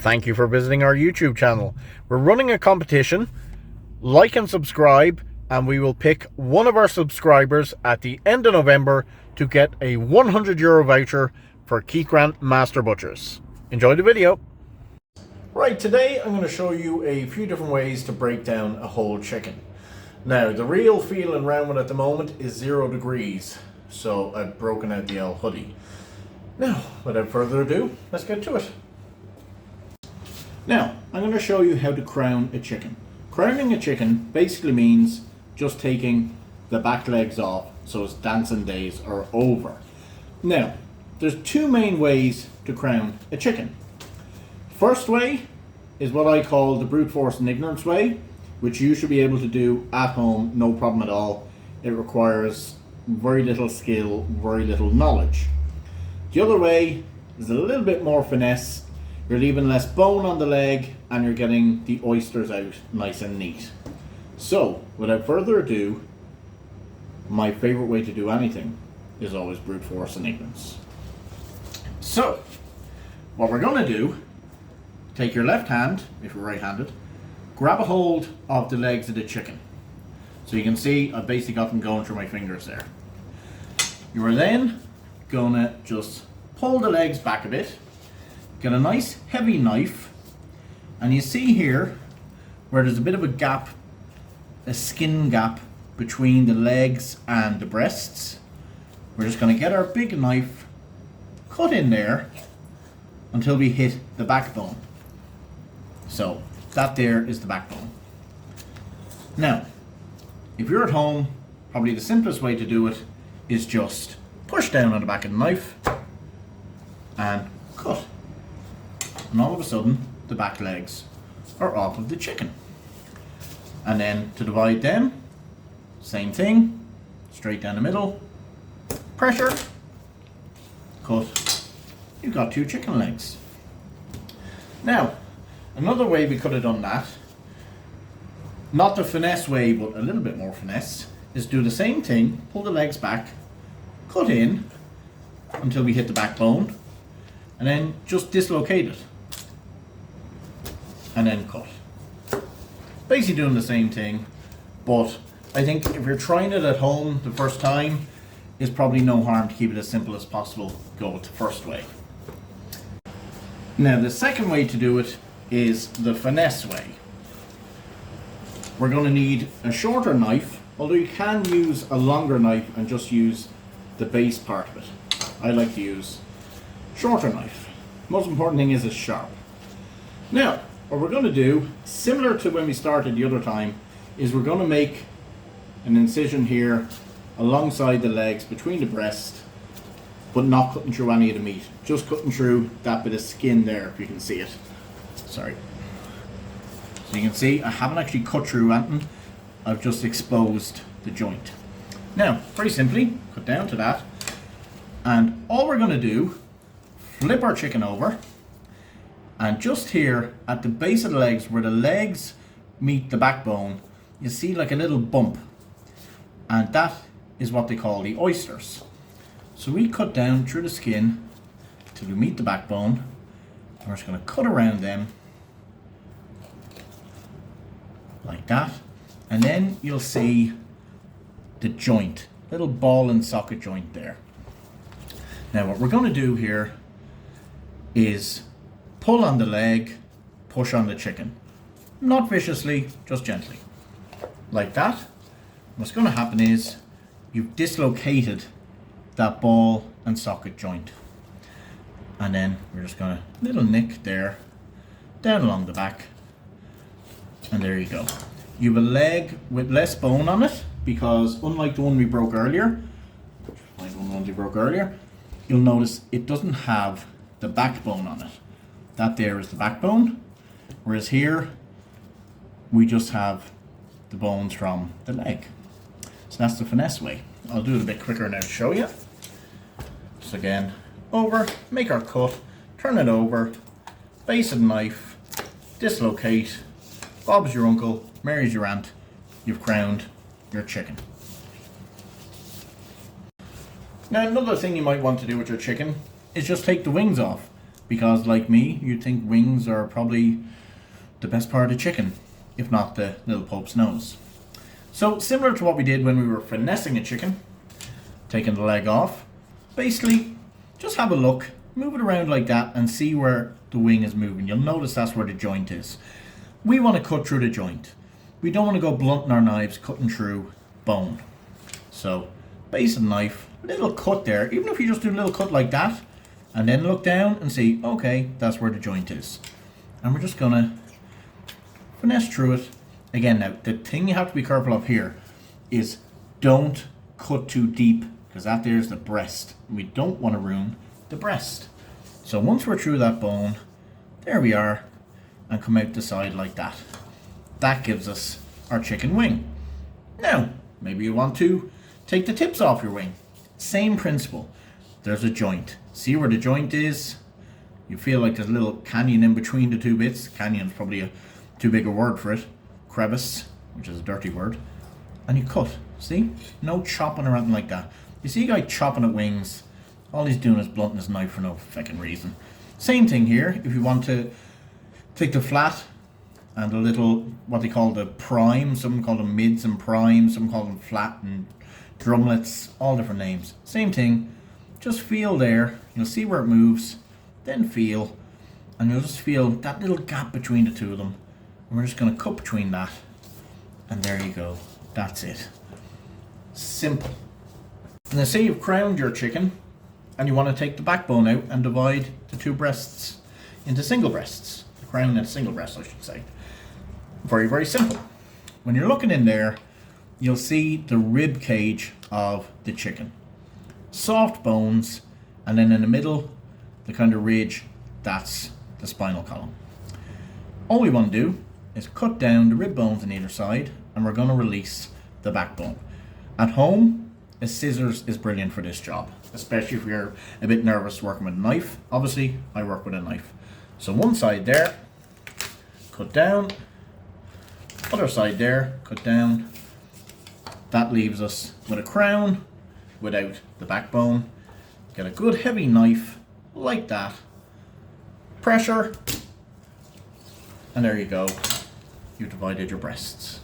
thank you for visiting our YouTube channel. We're running a competition. Like and subscribe, and we will pick one of our subscribers at the end of November to get a €100 voucher for Keith Grant Master Butchers. Enjoy the video. Right, today I'm going to show you a few different ways to break down a whole chicken. Now, the real feeling around it at the moment is 0 degrees, so I've broken out the El hoodie. Now, without further ado, let's get to it. Now, I'm going to show you how to crown a chicken. Crowning a chicken basically means just taking the back legs off so its dancing days are over. Now, there's two main ways to crown a chicken. First way is what I call the brute force and ignorance way, which you should be able to do at home, no problem at all. It requires very little skill, very little knowledge. The other way is a little bit more finesse. You're leaving less bone on the leg and you're getting the oysters out nice and neat. So, without further ado, my favorite way to do anything is always brute force and ignorance. So, what we're going to do, take your left hand, if you're right-handed, grab a hold of the legs of the chicken. So you can see I've basically got them going through my fingers there. You are then going to just pull the legs back a bit. Get a nice heavy knife, and you see here where there's a bit of a gap, a skin gap between the legs and the breasts. We're just going to get our big knife, cut in there until we hit the backbone. So that there is the backbone. Now, if you're at home, probably the simplest way to do it is just push down on the back of the knife and cut. And all of a sudden, the back legs are off of the chicken. And then to divide them, same thing, straight down the middle, pressure, cut. You've got 2 chicken legs. Now, another way we could have done that, not the finesse way, but a little bit more finesse, is do the same thing, pull the legs back, cut in until we hit the backbone, and then just dislocate it. And then cut. Basically doing the same thing, but I think if you're trying it at home the first time, it's probably no harm to keep it as simple as possible. Go with the first way. Now the second way to do it is the finesse way. We're going to need a shorter knife, although you can use a longer knife and just use the base part of it. I like to use shorter knife. Most important thing is it's sharp. Now, what we're going to do, similar to when we started the other time, is we're going to make an incision here alongside the legs between the breast, but not cutting through any of the meat, just cutting through that bit of skin there, if you can see it. Sorry. So you can see I haven't actually cut through anything, I've just exposed the joint. Now, very simply, cut down to that, and all we're going to do, flip our chicken over, and just here at the base of the legs, where the legs meet the backbone, you see like a little bump. And that is what they call the oysters. So we cut down through the skin till we meet the backbone. And we're just going to cut around them like that. And then you'll see the joint, little ball and socket joint there. Now what we're going to do here is pull on the leg, push on the chicken. Not viciously, just gently. Like that. What's going to happen is you've dislocated that ball and socket joint. And then we're just going to little nick there, down along the back. And there you go. You have a leg with less bone on it, because unlike the one we broke earlier, you'll notice it doesn't have the backbone on it. That there is the backbone, whereas here we just have the bones from the leg. So that's the finesse way. I'll do it a bit quicker now to show you. So again, over, make our cut, turn it over, base of the knife, dislocate, Bob's your uncle, Mary's your aunt, you've crowned your chicken. Now another thing you might want to do with your chicken is just take the wings off. because like me, you'd think wings are probably the best part of the chicken, if not the little Pope's nose. So similar to what we did when we were finessing a chicken, taking the leg off, basically just have a look, move it around like that and see where the wing is moving. You'll notice that's where the joint is. We want to cut through the joint. We don't want to go blunting our knives, cutting through bone. So base of the knife, little cut there, even if you just do a little cut like that, and then look down and see, okay, that's where the joint is. And we're just gonna finesse through it. Again, now, the thing you have to be careful of here is don't cut too deep, because that there's the breast. We don't want to ruin the breast. So once we're through that bone, there we are, and come out the side like that. That gives us our chicken wing. Now, maybe you want to take the tips off your wing. Same principle. There's a joint. See where the joint is? You feel like there's a little canyon in between the two bits. Canyon's probably too big a word for it. Crevice, which is a dirty word. And you cut. See? No chopping or anything like that. You see a guy chopping at wings, all he's doing is blunting his knife for no fucking reason. Same thing here. If you want to take the flat and a little, what they call the prime, some call them mids and prime, some call them flat and drumlets, all different names. Same thing. Just feel there, you'll see where it moves, then feel, and you'll just feel that little gap between the two of them. And we're just going to cut between that, and there you go. That's it. Simple. And then say you've crowned your chicken, and you want to take the backbone out and divide the two breasts into single breasts. The crown and single breast, I should say. Very, very simple. When you're looking in there, you'll see the rib cage of the chicken. Soft bones, and then in the middle, the kind of ridge, that's the spinal column. All we want to do is cut down the rib bones on either side, and we're going to release the backbone. At home, a scissors is brilliant for this job, especially if you're a bit nervous working with a knife. Obviously, I work with a knife. So one side there, cut down, other side there, cut down. That leaves us with a crown without the backbone. Get a good heavy knife like that, pressure, and there you go. You've divided your breasts.